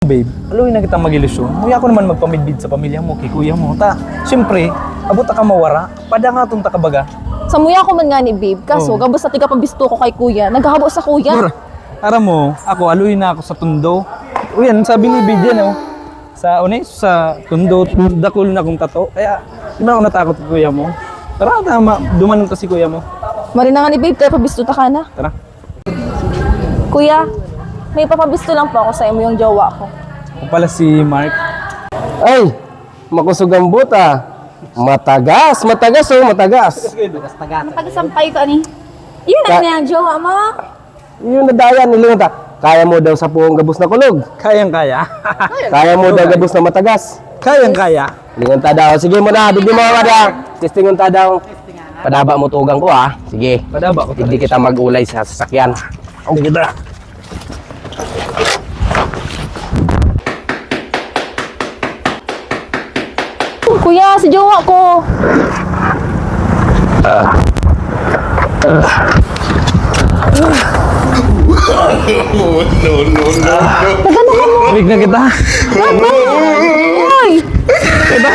Babe, aluin na kita mag-ilusyon. Muya ko naman magpamidbid sa pamilya mo, kay kuya mo. Siyempre, abot ka mawara, pada nga itong takabaga. Samuya ko man nga ni babe, kaso gabos sa tiga pabisto ko kay kuya, naghahabo sa kuya. Aram mo, ako, aluin na ako sa tundo. Uyan, sabi ni Bidyan, sa tundo, dakul na akong tato. Kaya, di ba ako natakot kay kuya mo? Tara, tama, dumanon ka si kuya mo. Marina nga ni babe, kaya pabisto ta ka na. Tara. Kuya, may papabisto lang po ako sa imo yung jowa ko. Ako pala si Mark. Ay, makusog ang buta. Matagas, matagas. Taga-sampay ka ni. Yun Ka- ang jowa mo. Yung nadayan, nilingon ta. Kaya mo daw sa puong gabos na kulog. Kayang-kaya. Kaya mo daw gabos na matagas. Kayang-kaya. Lingon ta daw. Sige mo na, bigyan mo ka. Testingon ta daw. Padaba mo tugang ko ha. Sige. Padaba ko. Hindi kita mag-ulay sa sasakyan. Okay, kita. Kuya, si jowa ko. Big na kita. Ay! Diba?